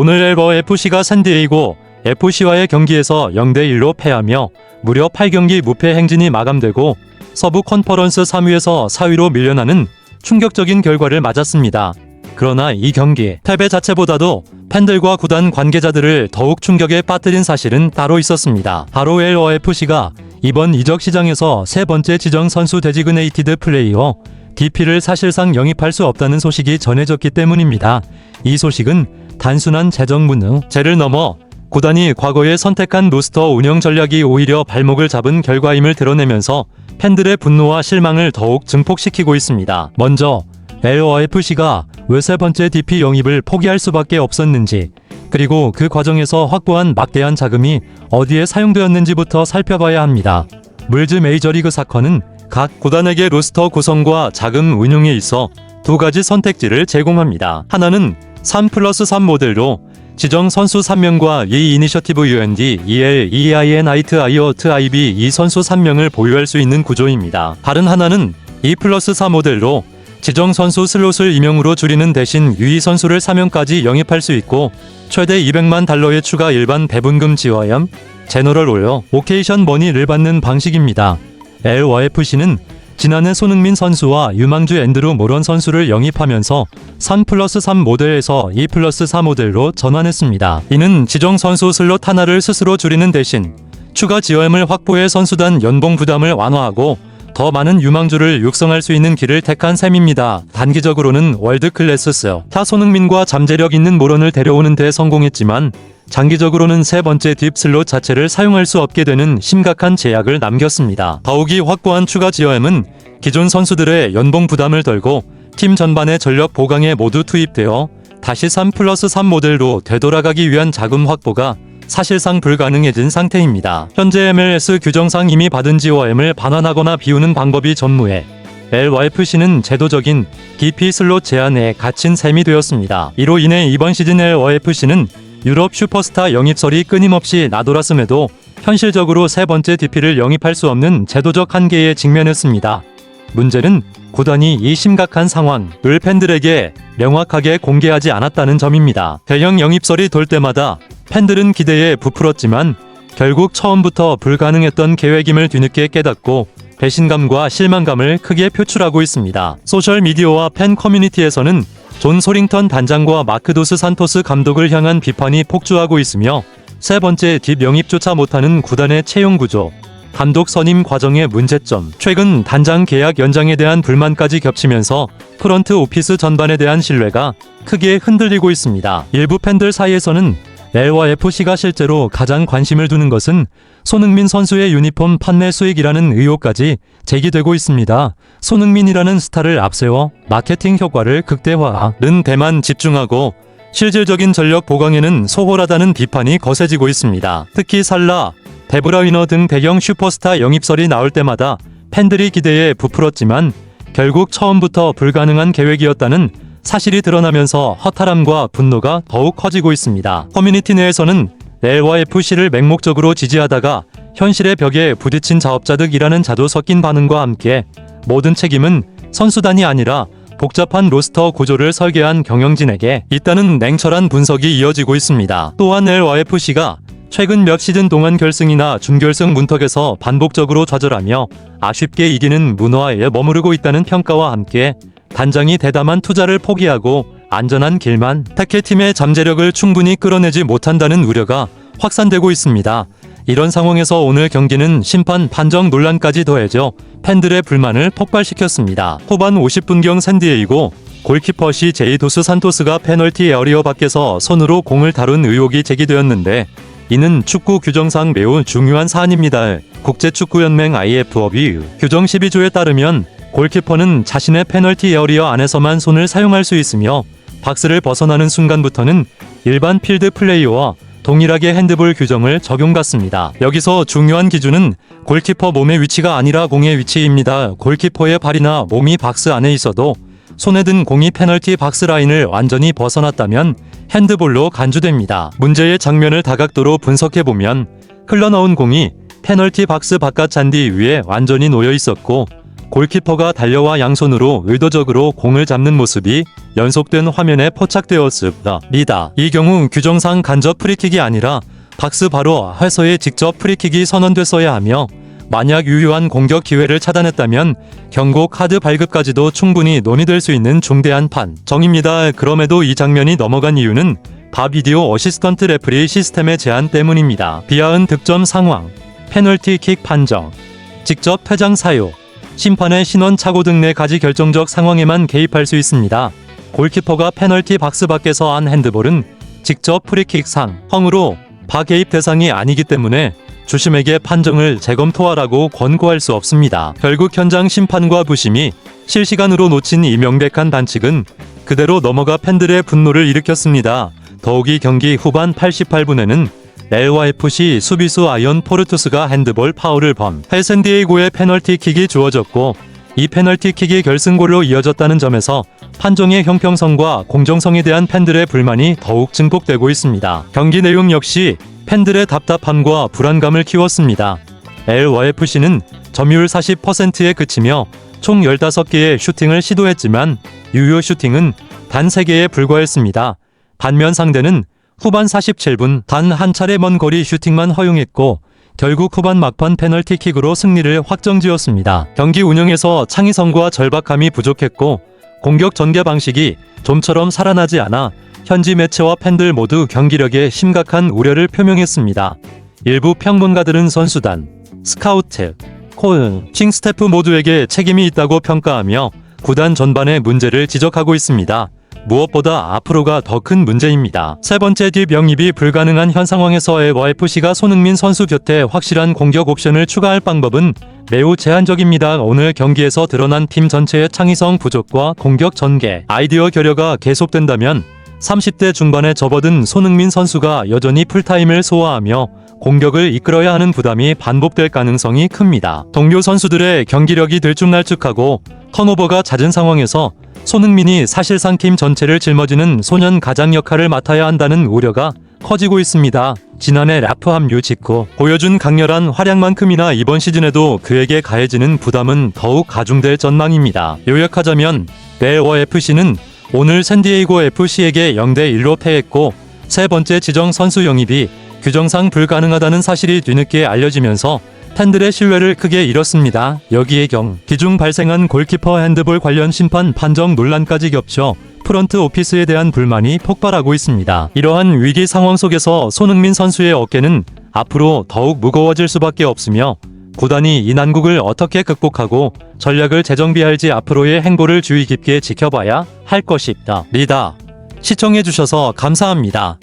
오늘 LAFC가 샌디에이고 FC와의 경기에서 0대1로 패하며 무려 8경기 무패 행진이 마감되고 서부 컨퍼런스 3위에서 4위로 밀려나는 충격적인 결과를 맞았습니다. 그러나 이 경기 패배 자체보다도 팬들과 구단 관계자들을 더욱 충격에 빠뜨린 사실은 따로 있었습니다. 바로 LAFC가 이번 이적 시장에서 세 번째 지정 선수 데지그네이티드 플레이어 DP를 사실상 영입할 수 없다는 소식이 전해졌기 때문입니다. 이 소식은 단순한 재정 문제를 넘어 구단이 과거에 선택한 로스터 운영 전략이 오히려 발목을 잡은 결과임을 드러내면서 팬들의 분노와 실망을 더욱 증폭시키고 있습니다. 먼저 LAFC가 왜 세 번째 DP 영입을 포기할 수밖에 없었는지, 그리고 그 과정에서 확보한 막대한 자금이 어디에 사용되었는지부터 살펴봐야 합니다. 물즈 메이저리그 사커는 각 구단에게 로스터 구성과 자금 운용에 있어 두 가지 선택지를 제공합니다. 하나는 3+3 모델로 지정 선수 3명과 이 이니셔티브 UND, EL, EIN, IT, IB 이 선수 3명을 보유할 수 있는 구조입니다. 다른 하나는 2+4 모델로 지정 선수 슬롯을 2명으로 줄이는 대신 유의 선수를 4명까지 영입할 수 있고 최대 $200만 추가 일반 배분금 지원형 제너럴 오어 오케이션 머니를 받는 방식입니다. LAFC는 지난해 손흥민 선수와 유망주 앤드루 모런 선수를 영입하면서 3+3 모델에서 2+4 모델로 전환했습니다. 이는 지정 선수 슬롯 하나를 스스로 줄이는 대신 추가 지원을 확보해 선수단 연봉 부담을 완화하고 더 많은 유망주를 육성할 수 있는 길을 택한 셈입니다. 단기적으로는 월드클래스스 타 손흥민과 잠재력 있는 모런을 데려오는 데 성공했지만 장기적으로는 세 번째 딥 슬롯 자체를 사용할 수 없게 되는 심각한 제약을 남겼습니다. 더욱이 확보한 추가 지원은 기존 선수들의 연봉 부담을 덜고 팀 전반의 전력 보강에 모두 투입되어 다시 3+3 모델로 되돌아가기 위한 자금 확보가 사실상 불가능해진 상태입니다. 현재 MLS 규정상 이미 받은 지원을 반환하거나 비우는 방법이 전무해 LAFC는 제도적인 DP 슬롯 제한에 갇힌 셈이 되었습니다. 이로 인해 이번 시즌 LAFC는 유럽 슈퍼스타 영입설이 끊임없이 나돌았음에도 현실적으로 세 번째 DP를 영입할 수 없는 제도적 한계에 직면했습니다. 문제는 구단이 이 심각한 상황을 팬들에게 명확하게 공개하지 않았다는 점입니다. 대형 영입설이 돌 때마다 팬들은 기대에 부풀었지만 결국 처음부터 불가능했던 계획임을 뒤늦게 깨닫고 배신감과 실망감을 크게 표출하고 있습니다. 소셜미디어와 팬 커뮤니티에서는 존 소링턴 단장과 마크 도스 산토스 감독을 향한 비판이 폭주하고 있으며 세 번째 딥 영입조차 못하는 구단의 채용 구조, 감독 선임 과정의 문제점, 최근 단장 계약 연장에 대한 불만까지 겹치면서 프런트 오피스 전반에 대한 신뢰가 크게 흔들리고 있습니다. 일부 팬들 사이에서는 LAFC가 실제로 가장 관심을 두는 것은 손흥민 선수의 유니폼 판매 수익이라는 의혹까지 제기되고 있습니다. 손흥민이라는 스타를 앞세워 마케팅 효과를 극대화하는 데만 집중하고 실질적인 전력 보강에는 소홀하다는 비판이 거세지고 있습니다. 특히 살라, 데브라이너 등 대형 슈퍼스타 영입설이 나올 때마다 팬들이 기대에 부풀었지만 결국 처음부터 불가능한 계획이었다는 사실이 드러나면서 허탈함과 분노가 더욱 커지고 있습니다. 커뮤니티 내에서는 LAFC를 맹목적으로 지지하다가 현실의 벽에 부딪힌 자업자득이라는 자도 섞인 반응과 함께 모든 책임은 선수단이 아니라 복잡한 로스터 구조를 설계한 경영진에게 있다는 냉철한 분석이 이어지고 있습니다. 또한 LAFC가 최근 몇 시즌 동안 결승이나 준결승 문턱에서 반복적으로 좌절하며 아쉽게 이기는 문화에 머무르고 있다는 평가와 함께 단장이 대담한 투자를 포기하고 안전한 길만 택해 팀의 잠재력을 충분히 끌어내지 못한다는 우려가 확산되고 있습니다. 이런 상황에서 오늘 경기는 심판 판정 논란까지 더해져 팬들의 불만을 폭발시켰습니다. 후반 50분경 샌디에이고 골키퍼 CJ 도스 산토스가 페널티 에어리어 밖에서 손으로 공을 다룬 의혹이 제기되었는데 이는 축구 규정상 매우 중요한 사안입니다. 국제축구연맹 IFOB 규정 12조에 따르면 골키퍼는 자신의 페널티 에어리어 안에서만 손을 사용할 수 있으며 박스를 벗어나는 순간부터는 일반 필드 플레이어와 동일하게 핸드볼 규정을 적용받습니다. 여기서 중요한 기준은 골키퍼 몸의 위치가 아니라 공의 위치입니다. 골키퍼의 발이나 몸이 박스 안에 있어도 손에 든 공이 페널티 박스 라인을 완전히 벗어났다면 핸드볼로 간주됩니다. 문제의 장면을 다각도로 분석해보면 흘러나온 공이 페널티 박스 바깥 잔디 위에 완전히 놓여 있었고 골키퍼가 달려와 양손으로 의도적으로 공을 잡는 모습이 연속된 화면에 포착되었습니다. 이 경우 규정상 간접 프리킥이 아니라 박스 바로 해서에 직접 프리킥이 선언됐어야 하며 만약 유효한 공격 기회를 차단했다면 경고 카드 발급까지도 충분히 논의될 수 있는 중대한 판정입니다. 그럼에도 이 장면이 넘어간 이유는 바비디오 어시스턴트 레프리 시스템의 제한 때문입니다. 비하은 득점 상황, 페널티킥 판정, 직접 퇴장 사유, 심판의 신원 착오 등 4가지 결정적 상황에만 개입할 수 있습니다. 골키퍼가 페널티 박스 밖에서 한 핸드볼은 직접 프리킥 상황으로 바개입 대상이 아니기 때문에 주심에게 판정을 재검토하라고 권고할 수 없습니다. 결국 현장 심판과 부심이 실시간으로 놓친 이 명백한 반칙은 그대로 넘어가 팬들의 분노를 일으켰습니다. 더욱이 경기 후반 88분에는 LYFC 수비수 아이언 포르투스가 핸드볼 파울을 범해 샌디에이고의 페널티킥이 주어졌고 이 페널티킥이 결승골로 이어졌다는 점에서 판정의 형평성과 공정성에 대한 팬들의 불만이 더욱 증폭되고 있습니다. 경기 내용 역시 팬들의 답답함과 불안감을 키웠습니다. LYFC는 점유율 40%에 그치며 총 15개의 슈팅을 시도했지만 유효 슈팅은 단 3개에 불과했습니다. 반면 상대는 후반 47분 단 한 차례 먼 거리 슈팅만 허용했고 결국 후반 막판 페널티킥으로 승리를 확정지었습니다. 경기 운영에서 창의성과 절박함이 부족했고 공격 전개 방식이 좀처럼 살아나지 않아 현지 매체와 팬들 모두 경기력에 심각한 우려를 표명했습니다. 일부 평론가들은 선수단, 스카우트, 코칭 스태프 모두에게 책임이 있다고 평가하며 구단 전반의 문제를 지적하고 있습니다. 무엇보다 앞으로가 더 큰 문제입니다. 세 번째, 뒷영입이 불가능한 현 상황에서 LYFC가 손흥민 선수 곁에 확실한 공격 옵션을 추가할 방법은 매우 제한적입니다. 오늘 경기에서 드러난 팀 전체의 창의성 부족과 공격 전개, 아이디어 결여가 계속된다면 30대 중반에 접어든 손흥민 선수가 여전히 풀타임을 소화하며 공격을 이끌어야 하는 부담이 반복될 가능성이 큽니다. 동료 선수들의 경기력이 들쭉날쭉하고 턴오버가 잦은 상황에서 손흥민이 사실상 팀 전체를 짊어지는 소년 가장 역할을 맡아야 한다는 우려가 커지고 있습니다. 지난해 라프 합류 직후 보여준 강렬한 활약만큼이나 이번 시즌에도 그에게 가해지는 부담은 더욱 가중될 전망입니다. 요약하자면 LYFC는 오늘 샌디에이고 FC에게 0대1로 패했고 세 번째 지정 선수 영입이 규정상 불가능하다는 사실이 뒤늦게 알려지면서 팬들의 신뢰를 크게 잃었습니다. 여기에 경기 중 발생한 골키퍼 핸드볼 관련 심판 판정 논란까지 겹쳐 프런트 오피스에 대한 불만이 폭발하고 있습니다. 이러한 위기 상황 속에서 손흥민 선수의 어깨는 앞으로 더욱 무거워질 수밖에 없으며 구단이 이 난국을 어떻게 극복하고 전략을 재정비할지 앞으로의 행보를 주의 깊게 지켜봐야 할 것입니다. 시청해주셔서 감사합니다.